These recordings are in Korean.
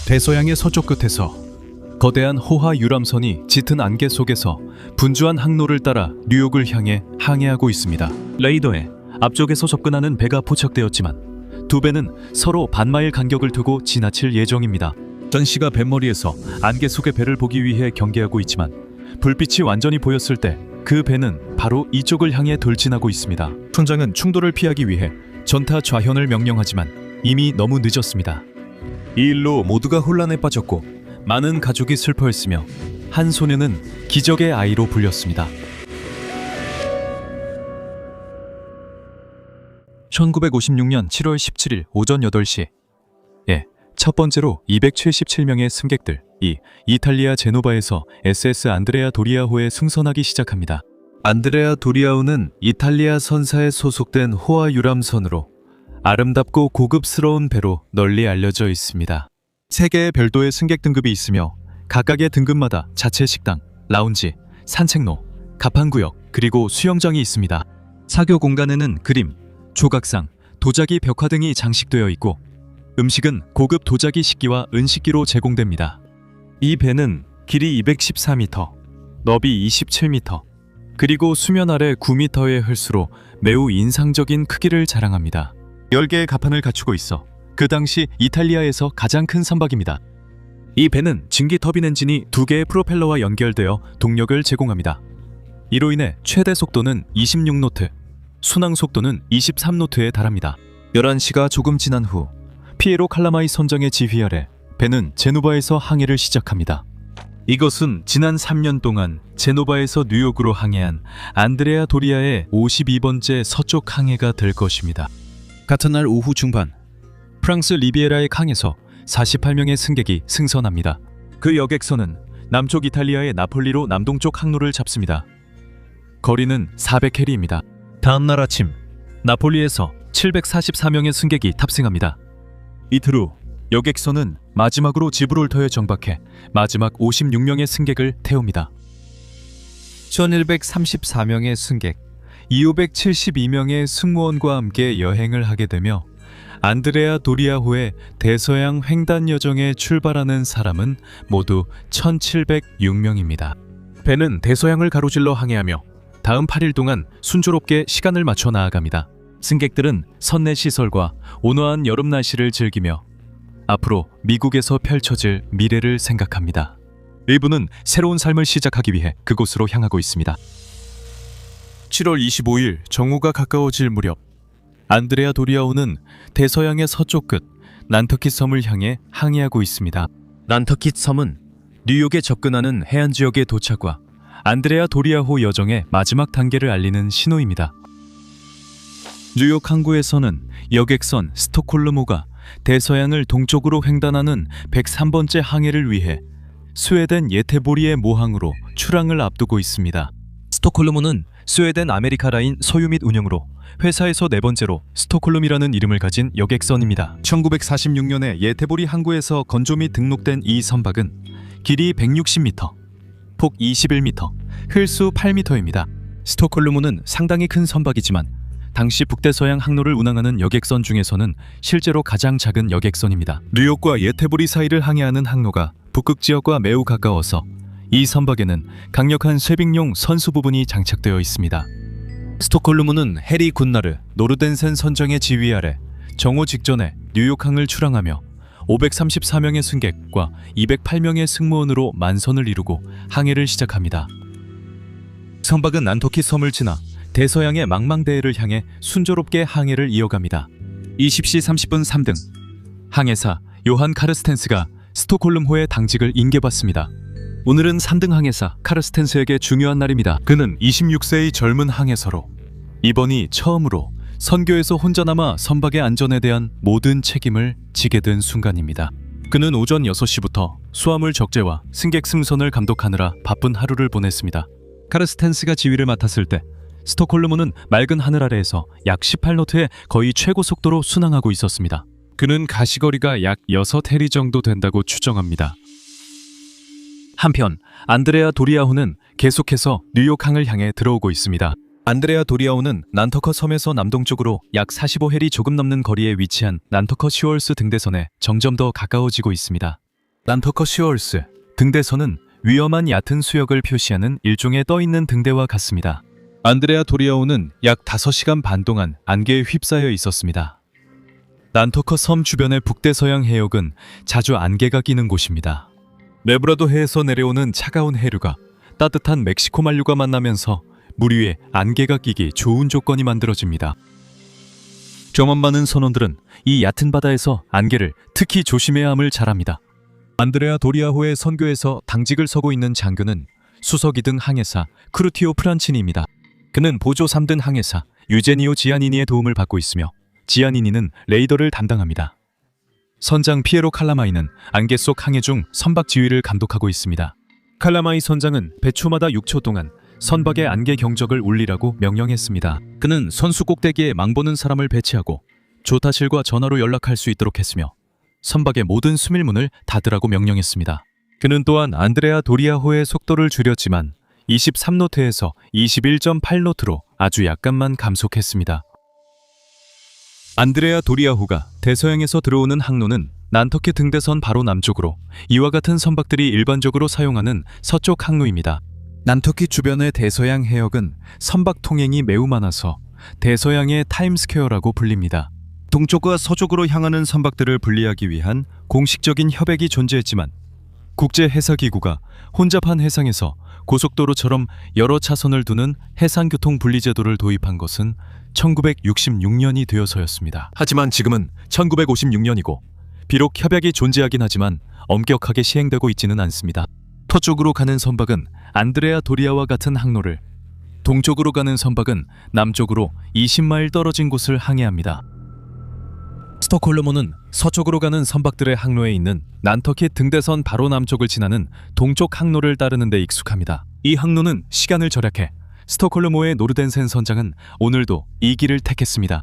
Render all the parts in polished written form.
대서양의 서쪽 끝에서 거대한 호화 유람선이 짙은 안개 속에서 분주한 항로를 따라 뉴욕을 향해 항해하고 있습니다. 레이더에 앞쪽에서 접근하는 배가 포착되었지만 두 배는 서로 반마일 간격을 두고 지나칠 예정입니다. 전씨가 뱃머리에서 안개 속의 배를 보기 위해 경계하고 있지만 불빛이 완전히 보였을 때 그 배는 바로 이쪽을 향해 돌진하고 있습니다. 촌장은 충돌을 피하기 위해 전타 좌현을 명령하지만 이미 너무 늦었습니다. 이 일로 모두가 혼란에 빠졌고 많은 가족이 슬퍼했으며 한 소녀는 기적의 아이로 불렸습니다. 1956년 7월 17일 오전 8시 첫 번째로 277명의 승객들이 이탈리아 제노바에서 SS 안드레아 도리아호에 승선하기 시작합니다. 안드레아 도리아호는 이탈리아 선사에 소속된 호화 유람선으로 아름답고 고급스러운 배로 널리 알려져 있습니다. 3개의 별도의 승객 등급이 있으며 각각의 등급마다 자체 식당, 라운지, 산책로, 가판구역, 그리고 수영장이 있습니다. 사교 공간에는 그림, 조각상, 도자기 벽화 등이 장식되어 있고 음식은 고급 도자기 식기와 은식기로 제공됩니다. 이 배는 길이 214m, 너비 27m, 그리고 수면 아래 9m의 헐수로 매우 인상적인 크기를 자랑합니다. 10개의 가판을 갖추고 있어 그 당시 이탈리아에서 가장 큰 선박입니다. 이 배는 증기 터빈 엔진이 2개의 프로펠러와 연결되어 동력을 제공합니다. 이로 인해 최대 속도는 26노트, 순항 속도는 23노트에 달합니다. 11시가 조금 지난 후 피에로 칼라마이 선장의 지휘 아래 배는 제노바에서 항해를 시작합니다. 이것은 지난 3년 동안 제노바에서 뉴욕으로 항해한 안드레아 도리아의 52번째 서쪽 항해가 될 것입니다. 같은 날 오후 중반, 프랑스 리비에라의 강에서 48명의 승객이 승선합니다. 그 여객선은 남쪽 이탈리아의 나폴리로 남동쪽 항로를 잡습니다. 거리는 400해리입니다. 다음 날 아침, 나폴리에서 744명의 승객이 탑승합니다. 이틀 후 여객선은 마지막으로 지브롤터에 정박해 마지막 56명의 승객을 태웁니다. 1134명의 승객, 2572명의 승무원과 함께 여행을 하게 되며 안드레아 도리아호의 대서양 횡단 여정에 출발하는 사람은 모두 1706명입니다. 배는 대서양을 가로질러 항해하며 다음 8일 동안 순조롭게 시간을 맞춰 나아갑니다. 승객들은 선내 시설과 온화한 여름 날씨를 즐기며 앞으로 미국에서 펼쳐질 미래를 생각합니다. 일부는 새로운 삶을 시작하기 위해 그곳으로 향하고 있습니다. 7월 25일 정오가 가까워질 무렵 안드레아 도리아호는 대서양의 서쪽 끝 난터킷 섬을 향해 항해하고 있습니다. 난터킷 섬은 뉴욕에 접근하는 해안 지역의 도착과 안드레아 도리아호 여정의 마지막 단계를 알리는 신호입니다. 뉴욕 항구에서는 여객선 스톡홀름호가 대서양을 동쪽으로 횡단하는 103번째 항해를 위해 스웨덴 예테보리의 모항으로 출항을 앞두고 있습니다. 스톡홀름호는 스웨덴 아메리카 라인 소유 및 운영으로 회사에서 4번째로 스톡홀름이라는 이름을 가진 여객선입니다. 1946년에 예테보리 항구에서 건조 및 등록된 이 선박은 길이 160m, 폭 21m, 흘수 8m입니다. 스톡홀름호는 상당히 큰 선박이지만 당시 북대서양 항로를 운항하는 여객선 중에서는 실제로 가장 작은 여객선입니다. 뉴욕과 예테보리 사이를 항해하는 항로가 북극 지역과 매우 가까워서 이 선박에는 강력한 쇠빙용 선수 부분이 장착되어 있습니다. 스톡홀름호는 해리 굿나르 노르덴센 선장의 지휘 아래 정오 직전에 뉴욕항을 출항하며 534명의 승객과 208명의 승무원으로 만선을 이루고 항해를 시작합니다. 선박은 난터킷 섬을 지나 대서양의 망망대해를 향해 순조롭게 항해를 이어갑니다. 20시 30분 3등, 항해사 요한 카르스텐스가 스톡홀름호의 당직을 인계받습니다. 오늘은 3등 항해사 카르스텐스에게 중요한 날입니다. 그는 26세의 젊은 항해사로 이번이 처음으로 선교에서 혼자 남아 선박의 안전에 대한 모든 책임을 지게 된 순간입니다. 그는 오전 6시부터 수화물 적재와 승객 승선을 감독하느라 바쁜 하루를 보냈습니다. 카르스텐스가 지휘를 맡았을 때 스톡홀름호는 맑은 하늘 아래에서 약 18노트의 거의 최고 속도로 순항하고 있었습니다. 그는 가시거리가 약 6해리 정도 된다고 추정합니다. 한편 안드레아 도리아호는 계속해서 뉴욕항을 향해 들어오고 있습니다. 안드레아 도리아호는 난터컷 섬에서 남동쪽으로 약 45해리 조금 넘는 거리에 위치한 난터컷 슈얼스 등대선에 점점 더 가까워지고 있습니다. 난터커 슈얼스 등대선은 위험한 얕은 수역을 표시하는 일종의 떠있는 등대와 같습니다. 안드레아 도리아호는 약 5시간 반 동안 안개에 휩싸여 있었습니다. 난터커 섬 주변의 북대서양 해역은 자주 안개가 끼는 곳입니다. 레브라도 해에서 내려오는 차가운 해류가 따뜻한 멕시코 만류가 만나면서 물 위에 안개가 끼기 좋은 조건이 만들어집니다. 경험 많은 선원들은 이 얕은 바다에서 안개를 특히 조심해야 함을 잘합니다. 안드레아 도리아호의 선교에서 당직을 서고 있는 장교는 수석 2등 항해사 크루티오 프란치니입니다. 그는 보조 3등 항해사 유제니오 지아니니의 도움을 받고 있으며 지아니니는 레이더를 담당합니다. 선장 피에로 칼라마이는 안개 속 항해 중 선박 지휘를 감독하고 있습니다. 칼라마이 선장은 배초마다 6초 동안 선박의 안개 경적을 울리라고 명령했습니다. 그는 선수 꼭대기에 망보는 사람을 배치하고 조타실과 전화로 연락할 수 있도록 했으며 선박의 모든 수밀문을 닫으라고 명령했습니다. 그는 또한 안드레아 도리아호의 속도를 줄였지만 23노트에서 21.8노트로 아주 약간만 감속했습니다. 안드레아 도리아호가 대서양에서 들어오는 항로는 난터키 등대선 바로 남쪽으로 이와 같은 선박들이 일반적으로 사용하는 서쪽 항로입니다. 난터키 주변의 대서양 해역은 선박 통행이 매우 많아서 대서양의 타임스퀘어라고 불립니다. 동쪽과 서쪽으로 향하는 선박들을 분리하기 위한 공식적인 협약이 존재했지만 국제해사기구가 혼잡한 해상에서 고속도로처럼 여러 차선을 두는 해상교통 분리제도를 도입한 것은 1966년이 되어서였습니다. 하지만 지금은 1956년이고 비록 협약이 존재하긴 하지만 엄격하게 시행되고 있지는 않습니다. 서쪽으로 가는 선박은 안드레아 도리아와 같은 항로를, 동쪽으로 가는 선박은 남쪽으로 20마일 떨어진 곳을 항해합니다. 스톡홀름호는 서쪽으로 가는 선박들의 항로에 있는 난터키 등대선 바로 남쪽을 지나는 동쪽 항로를 따르는 데 익숙합니다. 이 항로는 시간을 절약해 스톡홀름호의 노르덴센 선장은 오늘도 이 길을 택했습니다.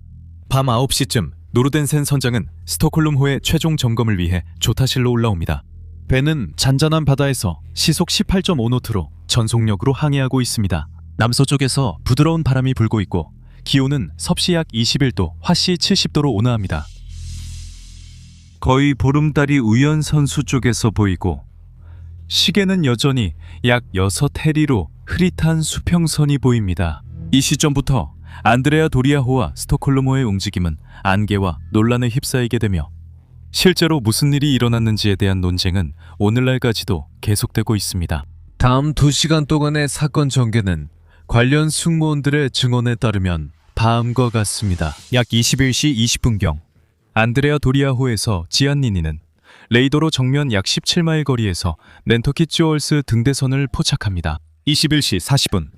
밤 9시쯤 노르덴센 선장은 스톡홀름호의 최종 점검을 위해 조타실로 올라옵니다. 배는 잔잔한 바다에서 시속 18.5노트로 전속력으로 항해하고 있습니다. 남서쪽에서 부드러운 바람이 불고 있고 기온은 섭씨 약 21도, 화씨 70도로 온화합니다. 거의 보름달이 우연선수 쪽에서 보이고 시계는 여전히 약 6해리로 흐릿한 수평선이 보입니다. 이 시점부터 안드레아 도리아호와 스톡홀름호의 움직임은 안개와 논란에 휩싸이게 되며 실제로 무슨 일이 일어났는지에 대한 논쟁은 오늘날까지도 계속되고 있습니다. 다음 2시간 동안의 사건 전개는 관련 승무원들의 증언에 따르면 다음과 같습니다. 약 21시 20분경 안드레아 도리아호에서 지안니니는 레이더로 정면 약 17마일 거리에서 낸터키 쭈얼스 등대선을 포착합니다. 21시 40분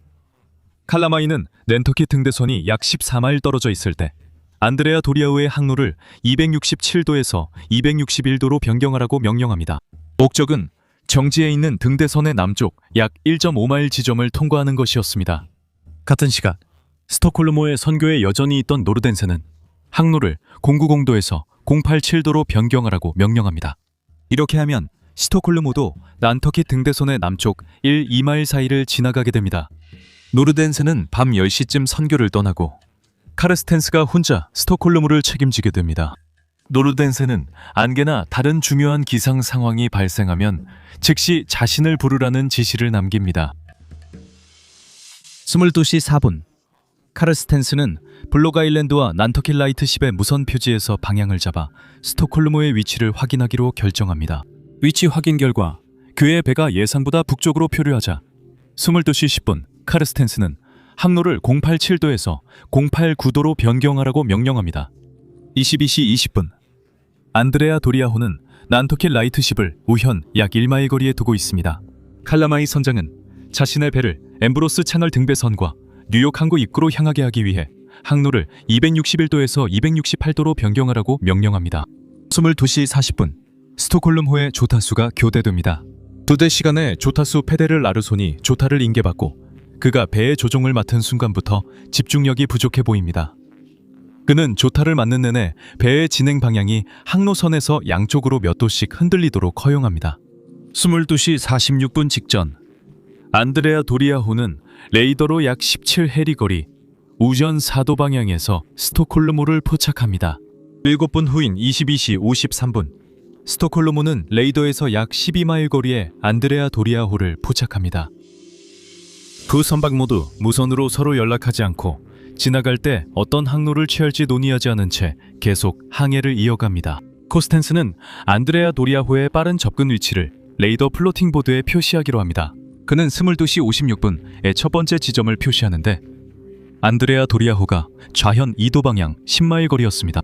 칼라마이는 낸터키 등대선이 약 14마일 떨어져 있을 때 안드레아 도리아호의 항로를 267도에서 261도로 변경하라고 명령합니다. 목적은 정지해 있는 등대선의 남쪽 약 1.5마일 지점을 통과하는 것이었습니다. 같은 시각 스톡홀름호의 선교에 여전히 있던 노르덴센은 항로를 090도에서 087도로 변경하라고 명령합니다. 이렇게 하면 스톡홀름호도 난터키 등대선의 남쪽 2마일 사이를 지나가게 됩니다. 노르덴센은 밤 10시쯤 선교를 떠나고 카르스텐스가 혼자 스톡홀름호를 책임지게 됩니다. 노르덴센은 안개나 다른 중요한 기상 상황이 발생하면 즉시 자신을 부르라는 지시를 남깁니다. 22시 4분 카르스텐스는 블록 아일랜드와 난터키 라이트십의 무선 표지에서 방향을 잡아 스톡홀름호의 위치를 확인하기로 결정합니다. 위치 확인 결과 그의 배가 예상보다 북쪽으로 표류하자 22시 10분 카르스텐스는 항로를 087도에서 089도로 변경하라고 명령합니다. 22시 20분 안드레아 도리아호는 난터키 라이트십을 우현 약 1마일 거리에 두고 있습니다. 칼라마이 선장은 자신의 배를 엠브로스 채널 등배선과 뉴욕 항구 입구로 향하게 하기 위해 항로를 261도에서 268도로 변경하라고 명령합니다. 22시 40분 스톡홀름호의 조타수가 교대됩니다. 2대 시간에 조타수 페데를 라르손이 조타를 인계받고 그가 배의 조종을 맡은 순간부터 집중력이 부족해 보입니다. 그는 조타를 맡는 내내 배의 진행 방향이 항로선에서 양쪽으로 몇 도씩 흔들리도록 허용합니다. 22시 46분 직전 안드레아 도리아호는 레이더로 약 17해리 거리 우전 4도 방향에서 스톡홀름호를 포착합니다. 7분 후인 22시 53분 스톡홀름호는 레이더에서 약 12마일 거리에 안드레아 도리아호를 포착합니다. 두 선박 모두 무선으로 서로 연락하지 않고 지나갈 때 어떤 항로를 취할지 논의하지 않은 채 계속 항해를 이어갑니다. 코스텐스는 안드레아 도리아호의 빠른 접근 위치를 레이더 플로팅 보드에 표시하기로 합니다. 그는 22시 56분에 첫 번째 지점을 표시하는데 안드레아 도리아호가 좌현 2도 방향 10마일 거리였습니다.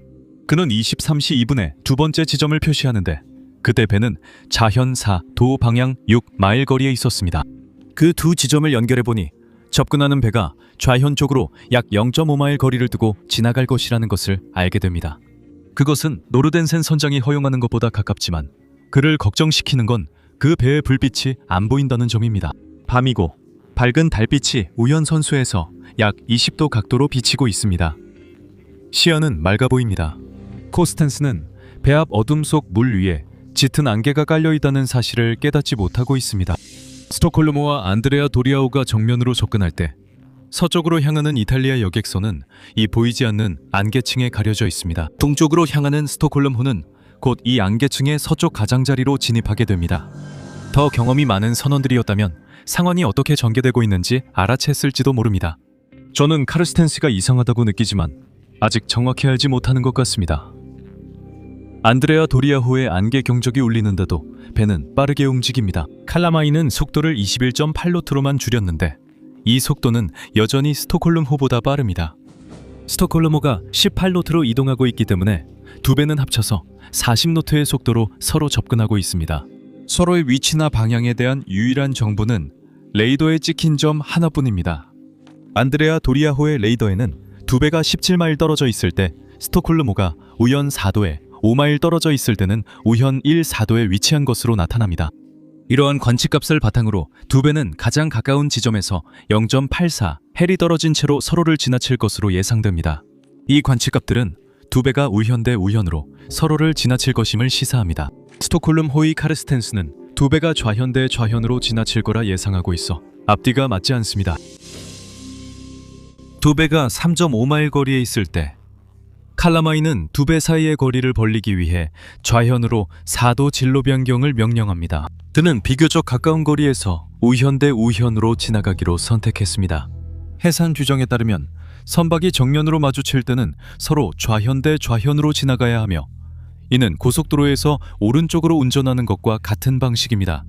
그는 23시 2분에 두 번째 지점을 표시하는데 그때 배는 좌현 4도 방향 6마일 거리에 있었습니다. 그 두 지점을 연결해보니 접근하는 배가 좌현 쪽으로 약 0.5마일 거리를 두고 지나갈 것이라는 것을 알게 됩니다. 그것은 노르덴센 선장이 허용하는 것보다 가깝지만 그를 걱정시키는 건 그 배의 불빛이 안 보인다는 점입니다. 밤이고 밝은 달빛이 우연 선수에서 약 20도 각도로 비치고 있습니다. 시야는 맑아 보입니다. 코스텐스는 배 앞 어둠 속 물 위에 짙은 안개가 깔려 있다는 사실을 깨닫지 못하고 있습니다. 스톡홀름호와 안드레아 도리아호가 정면으로 접근할 때 서쪽으로 향하는 이탈리아 여객선은 이 보이지 않는 안개층에 가려져 있습니다. 동쪽으로 향하는 스톡홀름호는 곧 이 안개층의 서쪽 가장자리로 진입하게 됩니다. 더 경험이 많은 선원들이었다면 상황이 어떻게 전개되고 있는지 알아챘을지도 모릅니다. 저는 카르스텐스가 이상하다고 느끼지만 아직 정확히 알지 못하는 것 같습니다. 안드레아 도리아호의 안개 경적이 울리는데도 배는 빠르게 움직입니다. 칼라마이는 속도를 21.8노트로만 줄였는데 이 속도는 여전히 스톡홀름호보다 빠릅니다. 스톡홀름호가 18노트로 이동하고 있기 때문에 두 배는 합쳐서 40노트의 속도로 서로 접근하고 있습니다. 서로의 위치나 방향에 대한 유일한 정보는 레이더에 찍힌 점 하나뿐입니다. 안드레아 도리아호의 레이더에는 두 배가 17마일 떨어져 있을 때 스톡홀름호가 우현 4도에 5마일 떨어져 있을 때는 우현 1,4도에 위치한 것으로 나타납니다. 이러한 관측값을 바탕으로 두 배는 가장 가까운 지점에서 0.84 헬이 떨어진 채로 서로를 지나칠 것으로 예상됩니다. 이 관측값들은 두 배가 우현 대 우현으로 서로를 지나칠 것임을 시사합니다. 스톡홀름호의 카르스텐스는 두 배가 좌현 대 좌현으로 지나칠 거라 예상하고 있어 앞뒤가 맞지 않습니다. 두 배가 3.5마일 거리에 있을 때 칼라마이는 두 배 사이의 거리를 벌리기 위해 좌현으로 4도 진로 변경을 명령합니다. 그는 비교적 가까운 거리에서 우현 대 우현으로 지나가기로 선택했습니다. 해상 규정에 따르면 선박이 정면으로 마주칠 때는 서로 좌현 대 좌현으로 지나가야 하며 이는 고속도로에서 오른쪽으로 운전하는 것과 같은 방식입니다.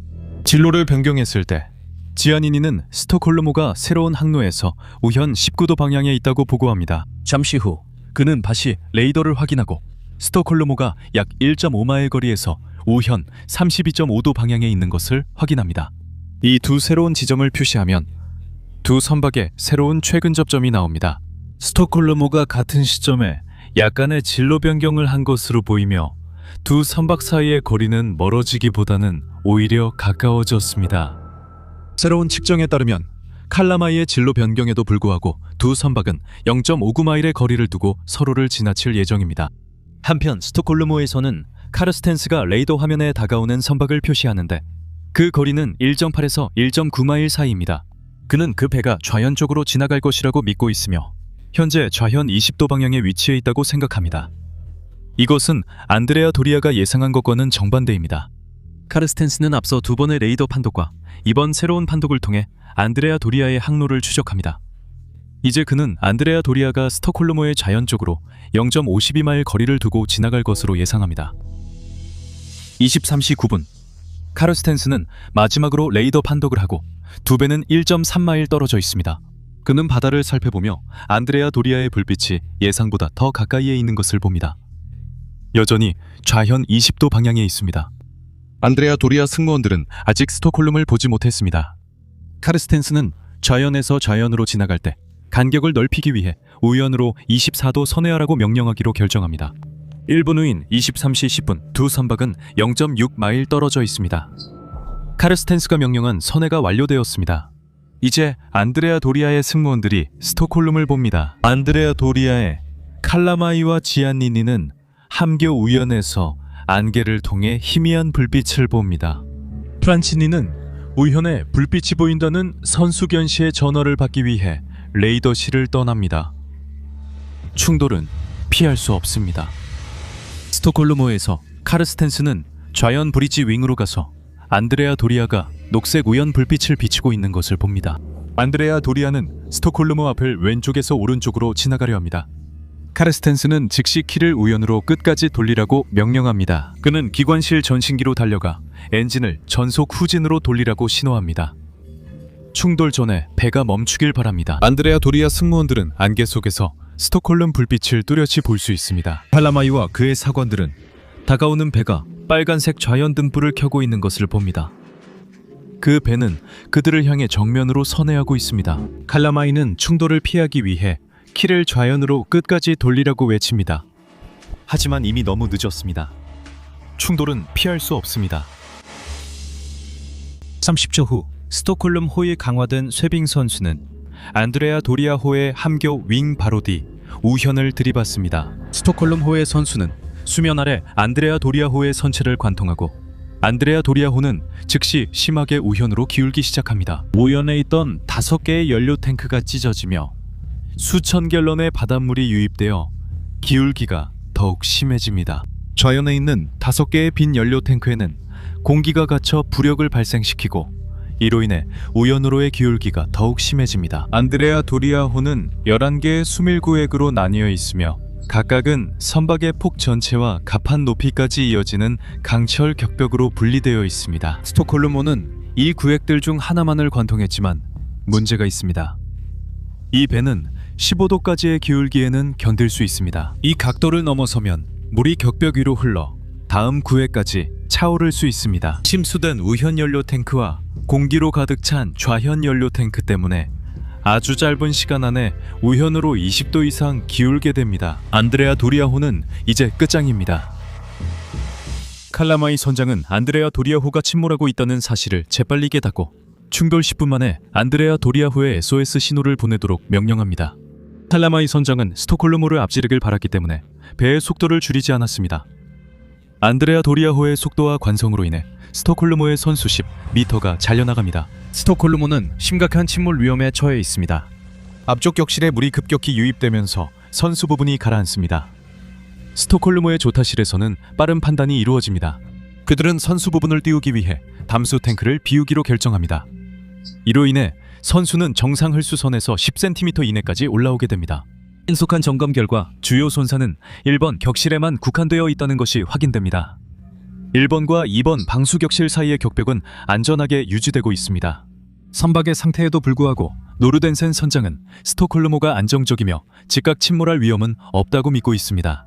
진로를 변경했을 때 지아니니는 스톡홀름호가 새로운 항로에서 우현 19도 방향에 있다고 보고합니다. 잠시 후 그는 다시 레이더를 확인하고 스톡홀름호가 약 1.5마일 거리에서 우현 32.5도 방향에 있는 것을 확인합니다. 이 두 새로운 지점을 표시하면 두 선박의 새로운 최근 접점이 나옵니다. 스톡홀름호가 같은 시점에 약간의 진로 변경을 한 것으로 보이며 두 선박 사이의 거리는 멀어지기보다는 오히려 가까워졌습니다. 새로운 측정에 따르면 칼라마이의 진로 변경에도 불구하고 두 선박은 0.59마일의 거리를 두고 서로를 지나칠 예정입니다. 한편 스톡홀름호에서는 카르스텐스가 레이더 화면에 다가오는 선박을 표시하는데 그 거리는 1.8에서 1.9마일 사이입니다. 그는 그 배가 좌현 쪽으로 지나갈 것이라고 믿고 있으며 현재 좌현 20도 방향에 위치해 있다고 생각합니다. 이것은 안드레아 도리아가 예상한 것과는 정반대입니다. 카르스텐스는 앞서 두 번의 레이더 판독과 이번 새로운 판독을 통해 안드레아 도리아의 항로를 추적합니다. 이제 그는 안드레아 도리아가 스톡홀름호의 좌현 쪽으로 0.52마일 거리를 두고 지나갈 것으로 예상합니다. 23시 9분 카르스텐스는 마지막으로 레이더 판독을 하고 두 배는 1.3마일 떨어져 있습니다. 그는 바다를 살펴보며 안드레아 도리아의 불빛이 예상보다 더 가까이에 있는 것을 봅니다. 여전히 좌현 20도 방향에 있습니다. 안드레아 도리아 승무원들은 아직 스톡홀름을 보지 못했습니다. 카르스텐스는 좌현에서 좌현으로 지나갈 때 간격을 넓히기 위해 우현으로 24도 선회하라고 명령하기로 결정합니다. 1분 후인 23시 10분 두 선박은 0.6마일 떨어져 있습니다. 카르스텐스가 명령한 선회가 완료되었습니다. 이제 안드레아 도리아의 승무원들이 스톡홀름을 봅니다. 안드레아 도리아의 칼라마이와 지안니니는 함교 우현에서 안개를 통해 희미한 불빛을 봅니다. 프란치니는 우현에 불빛이 보인다는 선수견 씨의 전화를 받기 위해 레이더실을 떠납니다. 충돌은 피할 수 없습니다. 스톡홀름호에서 카르스텐스는 좌현 브릿지 윙으로 가서 안드레아 도리아가 녹색 우연 불빛을 비추고 있는 것을 봅니다. 안드레아 도리아는 스톡홀르모 앞을 왼쪽에서 오른쪽으로 지나가려 합니다. 카르스텐스는 즉시 키를 우연으로 끝까지 돌리라고 명령합니다. 그는 기관실 전신기로 달려가 엔진을 전속 후진으로 돌리라고 신호합니다. 충돌 전에 배가 멈추길 바랍니다. 안드레아 도리아 승무원들은 안개 속에서 스톡홀름 불빛을 뚜렷이 볼 수 있습니다. 팔라마이와 그의 사관들은 다가오는 배가 빨간색 좌연 등불을 켜고 있는 것을 봅니다. 그 배는 그들을 향해 정면으로 선회하고 있습니다. 칼라마이는 충돌을 피하기 위해 키를 좌연으로 끝까지 돌리라고 외칩니다. 하지만 이미 너무 늦었습니다. 충돌은 피할 수 없습니다. 30초 후 스톡홀름 호에 강화된 쇠빙 선수는 안드레아 도리아 호의 함교 윙 바로 뒤 우현을 들이받습니다. 스톡홀름 호의 선수는 수면 아래 안드레아 도리아 호의 선체를 관통하고 안드레아 도리아 호는 즉시 심하게 우현으로 기울기 시작합니다. 우현에 있던 5개의 연료 탱크가 찢어지며 수천 갤런의 바닷물이 유입되어 기울기가 더욱 심해집니다. 좌연에 있는 5개의 빈 연료 탱크에는 공기가 갇혀 부력을 발생시키고 이로 인해 우연으로의 기울기가 더욱 심해집니다. 안드레아 도리아 호는 11개의 수밀구획으로 나뉘어 있으며 각각은 선박의 폭 전체와 갑판 높이까지 이어지는 강철 격벽으로 분리되어 있습니다. 스톡홀름호는 이 구획들 중 하나만을 관통했지만 문제가 있습니다. 이 배는 15도까지의 기울기에는 견딜 수 있습니다. 이 각도를 넘어서면 물이 격벽 위로 흘러 다음 구획까지 차오를 수 있습니다. 침수된 우현 연료 탱크와 공기로 가득 찬 좌현 연료 탱크 때문에 아주 짧은 시간 안에 우현으로 20도 이상 기울게 됩니다. 안드레아 도리아호는 이제 끝장입니다. 칼라마이 선장은 안드레아 도리아호가 침몰하고 있다는 사실을 재빨리 깨닫고 충돌 10분 만에 안드레아 도리아호에 SOS 신호를 보내도록 명령합니다. 칼라마이 선장은 스톡홀름호를 앞지르길 바랐기 때문에 배의 속도를 줄이지 않았습니다. 안드레아 도리아호의 속도와 관성으로 인해 스톡홀름호의 선 수십 미터가 잘려나갑니다. 스톡홀름호는 심각한 침몰 위험에 처해 있습니다. 앞쪽 격실에 물이 급격히 유입되면서 선수 부분이 가라앉습니다. 스톡홀름호의 조타실에서는 빠른 판단이 이루어집니다. 그들은 선수 부분을 띄우기 위해 담수 탱크를 비우기로 결정합니다. 이로 인해 선수는 정상 흘수선에서 10cm 이내까지 올라오게 됩니다. 신속한 점검 결과 주요 손상은 1번 격실에만 국한되어 있다는 것이 확인됩니다. 1번과 2번 방수 격실 사이의 격벽은 안전하게 유지되고 있습니다. 선박의 상태에도 불구하고 노르덴센 선장은 스톡홀름호가 안정적이며 즉각 침몰할 위험은 없다고 믿고 있습니다.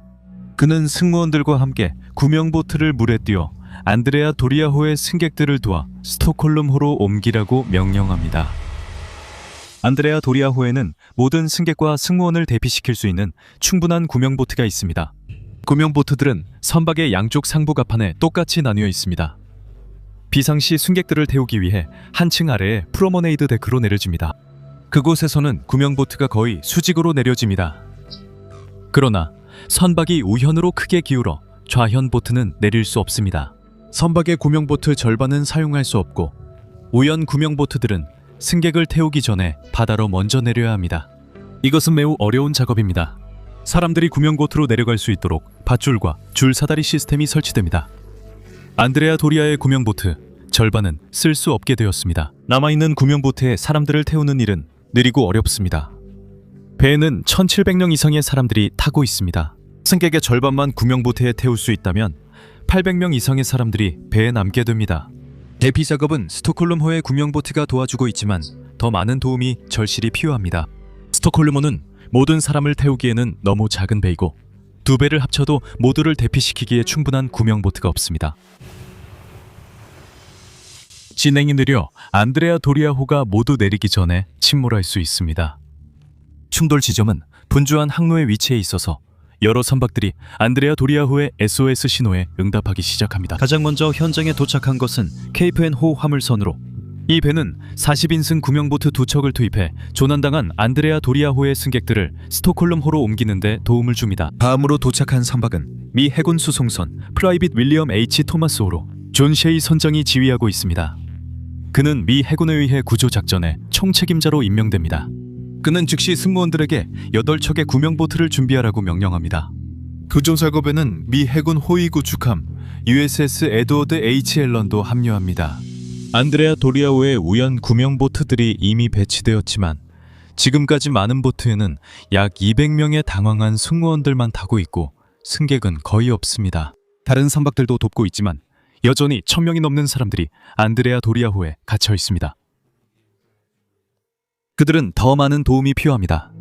그는 승무원들과 함께 구명보트를 물에 띄워 안드레아 도리아호의 승객들을 도와 스톡홀름호로 옮기라고 명령합니다. 안드레아 도리아호에는 모든 승객과 승무원을 대피시킬 수 있는 충분한 구명보트가 있습니다. 구명보트들은 선박의 양쪽 상부 갑판에 똑같이 나뉘어 있습니다. 비상시 승객들을 태우기 위해 한층 아래에 프로머네이드 데크로 내려집니다. 그곳에서는 구명보트가 거의 수직으로 내려집니다. 그러나 선박이 우현으로 크게 기울어 좌현 보트는 내릴 수 없습니다. 선박의 구명보트 절반은 사용할 수 없고 우연 구명보트들은 승객을 태우기 전에 바다로 먼저 내려야 합니다. 이것은 매우 어려운 작업입니다. 사람들이 구명보트로 내려갈 수 있도록 밧줄과 줄 사다리 시스템이 설치됩니다. 안드레아 도리아의 구명보트 절반은 쓸 수 없게 되었습니다. 남아있는 구명보트에 사람들을 태우는 일은 느리고 어렵습니다. 배에는 1700명 이상의 사람들이 타고 있습니다. 승객의 절반만 구명보트에 태울 수 있다면 800명 이상의 사람들이 배에 남게 됩니다. 대피 작업은 스톡홀름호의 구명보트가 도와주고 있지만 더 많은 도움이 절실히 필요합니다. 스톡홀름호는 모든 사람을 태우기에는 너무 작은 배이고 2배를 합쳐도 모두를 대피시키기에 충분한 구명보트가 없습니다. 진행이 느려 안드레아 도리아호가 모두 내리기 전에 침몰할 수 있습니다. 충돌 지점은 분주한 항로의 위치에 있어서 여러 선박들이 안드레아 도리아호의 SOS 신호에 응답하기 시작합니다. 가장 먼저 현장에 도착한 것은 케이프앤호 화물선으로 이 배는 40인승 구명보트 2척을 투입해 조난당한 안드레아 도리아호의 승객들을 스톡홀름호로 옮기는 데 도움을 줍니다. 다음으로 도착한 선박은 미 해군 수송선 프라이빗 윌리엄 H. 토마스호로 존 셰이 선장이 지휘하고 있습니다. 그는 미 해군에 의해 구조작전의 총책임자로 임명됩니다. 그는 즉시 승무원들에게 8척의 구명보트를 준비하라고 명령합니다. 구조 작업에는 미 해군 호위 구축함 USS 에드워드 H. 앨런도 합류합니다. 안드레아 도리아호의 우연 구명 보트들이 이미 배치되었지만 지금까지 많은 보트에는 약 200명의 당황한 승무원들만 타고 있고 승객은 거의 없습니다. 다른 선박들도 돕고 있지만 여전히 1000명이 넘는 사람들이 안드레아 도리아호에 갇혀 있습니다. 그들은 더 많은 도움이 필요합니다.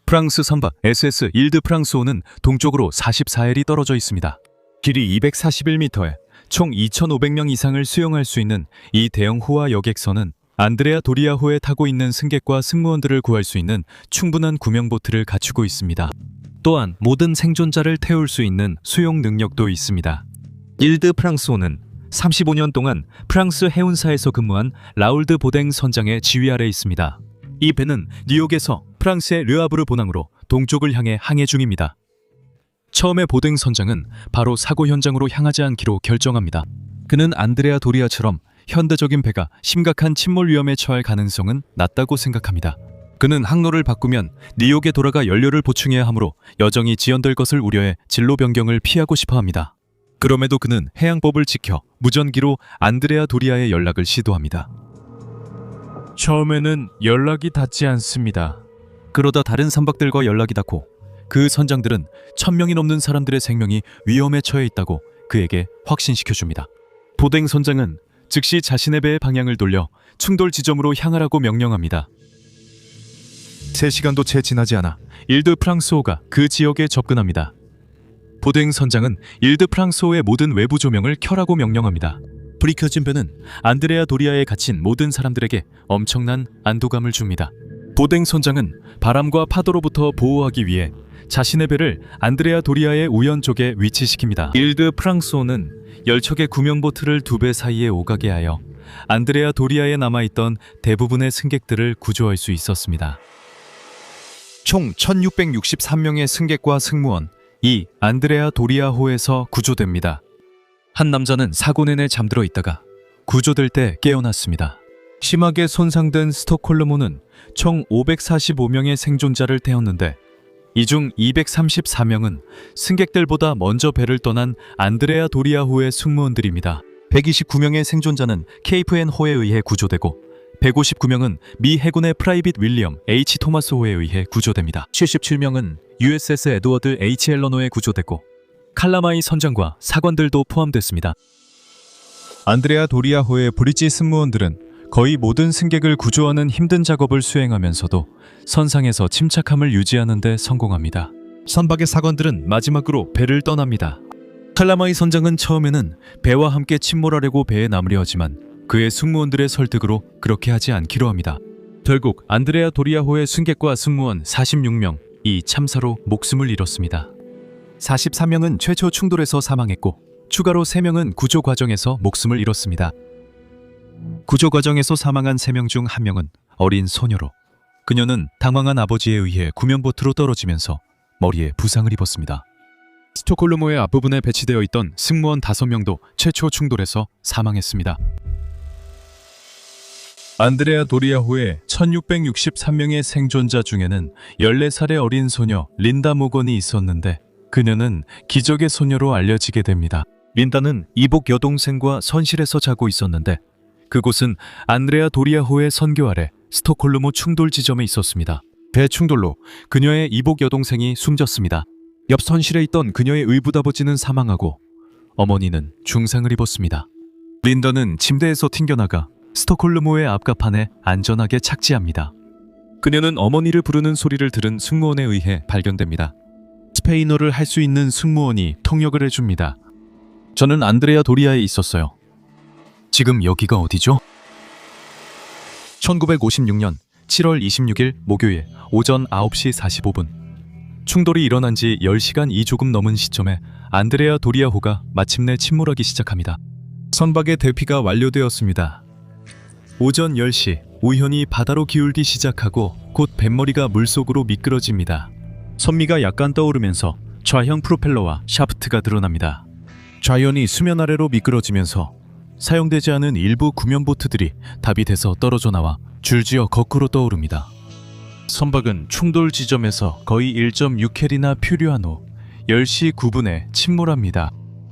프랑스 선박 SS 일드 프랑스호는 동쪽으로 44일이 떨어져 있습니다. 길이 241m에 총 2,500명 이상을 수용할 수 있는 이 대형 호화 여객선은 안드레아 도리아호에 타고 있는 승객과 승무원들을 구할 수 있는 충분한 구명보트를 갖추고 있습니다. 또한 모든 생존자를 태울 수 있는 수용 능력도 있습니다. 일드 프랑스호는 35년 동안 프랑스 해운사에서 근무한 라울드 보댕 선장의 지휘 아래 있습니다. 이 배는 뉴욕에서 프랑스의 르아브르 본항으로 동쪽을 향해 항해 중입니다. 처음에 보댕 선장은 바로 사고 현장으로 향하지 않기로 결정합니다. 그는 안드레아 도리아처럼 현대적인 배가 심각한 침몰 위험에 처할 가능성은 낮다고 생각합니다. 그는 항로를 바꾸면 뉴욕에 돌아가 연료를 보충해야 하므로 여정이 지연될 것을 우려해 진로 변경을 피하고 싶어 합니다. 그럼에도 그는 해양법을 지켜 무전기로 안드레아 도리아의 연락을 시도합니다. 처음에는 연락이 닿지 않습니다. 그러다 다른 선박들과 연락이 닿고 그 선장들은 1000명이 넘는 사람들의 생명이 위험에 처해 있다고 그에게 확신시켜줍니다. 보댕 선장은 즉시 자신의 배의 방향을 돌려 충돌 지점으로 향하라고 명령합니다. 3시간도 채 지나지 않아 일드 프랑스호가 그 지역에 접근합니다. 보댕 선장은 일드 프랑스호의 모든 외부 조명을 켜라고 명령합니다. 불이 켜진 배는 안드레아 도리아에 갇힌 모든 사람들에게 엄청난 안도감을 줍니다. 보댕 선장은 바람과 파도로부터 보호하기 위해 자신의 배를 안드레아 도리아의 우연 쪽에 위치시킵니다. 일드 프랑스호는 10척의 구명보트를 2배 사이에 오가게 하여 안드레아 도리아에 남아있던 대부분의 승객들을 구조할 수 있었습니다. 총 1663명의 승객과 승무원, 이 안드레아 도리아호에서 구조됩니다. 한 남자는 사고 내내 잠들어 있다가 구조될 때 깨어났습니다. 심하게 손상된 스톡홀름호는 총 545명의 생존자를 태웠는데 이 중 234명은 승객들보다 먼저 배를 떠난 안드레아 도리아호의 승무원들입니다. 129명의 생존자는 케이프앤호에 의해 구조되고 159명은 미 해군의 프라이빗 윌리엄 H. 토마스호에 의해 구조됩니다. 77명은 USS 에드워드 H. 앨런호에 구조됐고 칼라마이 선장과 사관들도 포함됐습니다. 안드레아 도리아호의 브리지 승무원들은 거의 모든 승객을 구조하는 힘든 작업을 수행하면서도 선상에서 침착함을 유지하는 데 성공합니다. 선박의 사관들은 마지막으로 배를 떠납니다. 칼라마이 선장은 처음에는 배와 함께 침몰하려고 배에 남으려 하지만 그의 승무원들의 설득으로 그렇게 하지 않기로 합니다. 결국 안드레아 도리아호의 승객과 승무원 46명이 참사로 목숨을 잃었습니다. 43명은 최초 충돌에서 사망했고 추가로 3명은 구조 과정에서 목숨을 잃었습니다. 구조 과정에서 사망한 3명 중 1명은 어린 소녀로 그녀는 당황한 아버지에 의해 구명보트로 떨어지면서 머리에 부상을 입었습니다. 스톡홀름호의 앞부분에 배치되어 있던 승무원 5명도 최초 충돌에서 사망했습니다. 안드레아 도리아호의 1663명의 생존자 중에는 14살의 어린 소녀 린다 모건이 있었는데 그녀는 기적의 소녀로 알려지게 됩니다. 린다는 이복 여동생과 선실에서 자고 있었는데 그곳은 안드레아 도리아호의 선교 아래 스톡홀름호 충돌 지점에 있었습니다. 배 충돌로 그녀의 이복 여동생이 숨졌습니다. 옆 선실에 있던 그녀의 의붓아버지는 사망하고 어머니는 중상을 입었습니다. 린다는 침대에서 튕겨나가 스톡홀름호의 앞가판에 안전하게 착지합니다. 그녀는 어머니를 부르는 소리를 들은 승무원에 의해 발견됩니다. 스페인어를 할 수 있는 승무원이 통역을 해줍니다. 저는 안드레아 도리아에 있었어요. 지금 여기가 어디죠? 1956년 7월 26일 목요일 오전 9시 45분 충돌이 일어난 지 10시간이 조금 넘은 시점에 안드레아 도리아호가 마침내 침몰하기 시작합니다. 선박의 대피가 완료되었습니다. 오전 10시 우연히 바다로 기울기 시작하고 곧 뱃머리가 물속으로 미끄러집니다. 선미가 약간 떠오르면서 좌형 프로펠러와 샤프트가 드러납니다. 좌연이 수면 아래로 미끄러지면서 사용되지 않은 일부 구명보트들이 답이 돼서 떨어져 나와 줄지어 거꾸로 떠오릅니다. 선박은 충돌 지점에서 거의 1.6헬이나 표류한 후 10시 9분에 침몰합니다.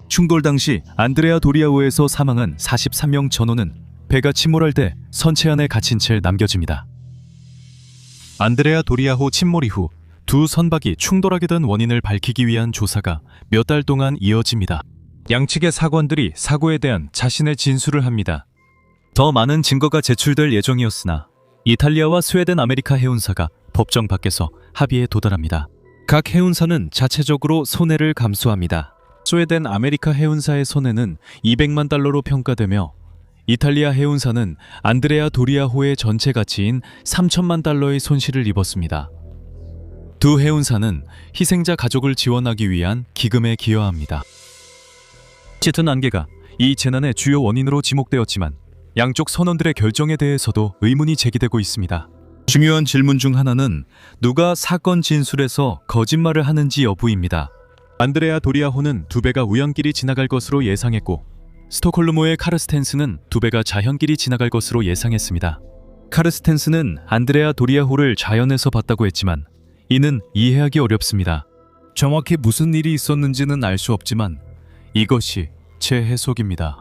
충돌 당시 안드레아 도리아호에서 사망한 43명 전원은 배가 침몰할 때 선체 안에 갇힌 채 남겨집니다. 안드레아 도리아호 침몰 이후 두 선박이 충돌하게 된 원인을 밝히기 위한 조사가 몇 달 동안 이어집니다. 양측의 사관들이 사고에 대한 자신의 진술을 합니다. 더 많은 증거가 제출될 예정이었으나 이탈리아와 스웨덴 아메리카 해운사가 법정 밖에서 합의에 도달합니다. 각 해운사는 자체적으로 손해를 감수합니다. 스웨덴 아메리카 해운사의 손해는 200만 달러로 평가되며 이탈리아 해운사는 안드레아 도리아호의 전체 가치인 3천만 달러의 손실을 입었습니다. 두 해운사는 희생자 가족을 지원하기 위한 기금에 기여합니다. 짙은 안개가 이 재난의 주요 원인으로 지목되었지만 양쪽 선원들의 결정에 대해서도 의문이 제기되고 있습니다. 중요한 질문 중 하나는 누가 사건 진술에서 거짓말을 하는지 여부입니다. 안드레아 도리아호는 두 배가 우연길이 지나갈 것으로 예상했고 스톡홀름호의 카르스텐스는 두 배가 자연길이 지나갈 것으로 예상했습니다. 카르스텐스는 안드레아 도리아호를 자연에서 봤다고 했지만 이는 이해하기 어렵습니다. 정확히 무슨 일이 있었는지는 알 수 없지만 이것이 제 해석입니다.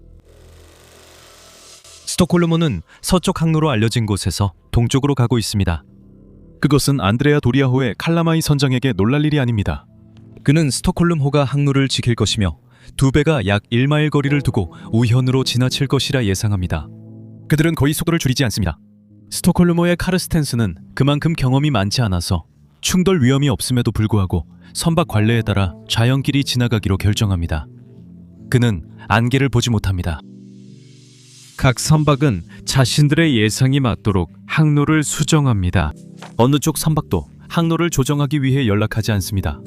스톡홀름호는 서쪽 항로로 알려진 곳에서 동쪽으로 가고 있습니다. 그것은 안드레아 도리아호의 칼라마이 선장에게 놀랄 일이 아닙니다. 그는 스톡홀름호가 항로를 지킬 것이며 두 배가 약 1마일 거리를 두고 우현으로 지나칠 것이라 예상합니다. 그들은 거의 속도를 줄이지 않습니다. 스톡홀름호의 카르스텐스는 그만큼 경험이 많지 않아서 충돌 위험이 없음에도 불구하고 선박 관례에 따라 자연길이 지나가기로 결정합니다. 그는 안개를 보지 못합니다. 각 선박은 자신들의 예상이 맞도록 항로를 수정합니다. 어느 쪽 선박도 항로를 조정하기 위해 연락하지 않습니다.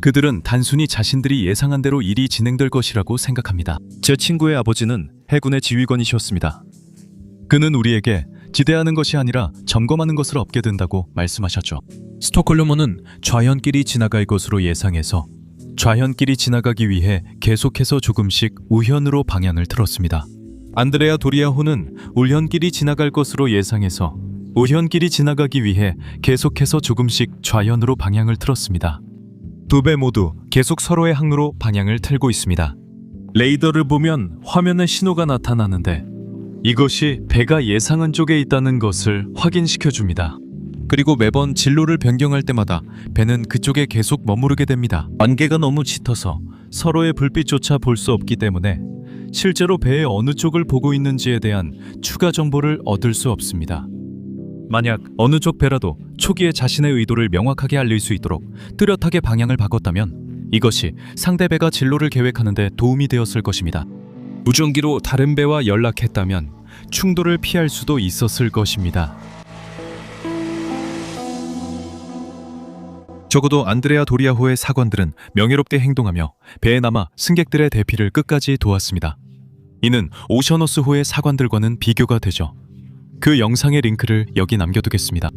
그들은 단순히 자신들이 예상한 대로 일이 진행될 것이라고 생각합니다. 제 친구의 아버지는 해군의 지휘관이셨습니다. 그는 우리에게 지대하는 것이 아니라 점검하는 것을 얻게 된다고 말씀하셨죠. 스톡홀름호는 좌현길이 지나갈 것으로 예상해서 좌현길이 지나가기 위해 계속해서 조금씩 우현으로 방향을 틀었습니다. 안드레아 도리아호는 우현길이 지나갈 것으로 예상해서 우현길이 지나가기 위해 계속해서 조금씩 좌현으로 방향을 틀었습니다. 두 배 모두 계속 서로의 항로로 방향을 틀고 있습니다. 레이더를 보면 화면에 신호가 나타나는데 이것이 배가 예상한 쪽에 있다는 것을 확인시켜 줍니다. 그리고 매번 진로를 변경할 때마다 배는 그쪽에 계속 머무르게 됩니다. 안개가 너무 짙어서 서로의 불빛조차 볼 수 없기 때문에 실제로 배의 어느 쪽을 보고 있는지에 대한 추가 정보를 얻을 수 없습니다. 만약 어느 쪽 배라도 초기에 자신의 의도를 명확하게 알릴 수 있도록 뚜렷하게 방향을 바꿨다면 이것이 상대 배가 진로를 계획하는 데 도움이 되었을 것입니다. 무전기로 다른 배와 연락했다면 충돌을 피할 수도 있었을 것입니다. 적어도 안드레아 도리아호의 사관들은 명예롭게 행동하며 배에 남아 승객들의 대피를 끝까지 도왔습니다. 이는 오셔너스호의 사관들과는 비교가 되죠. 그 영상의 링크를 여기 남겨두겠습니다.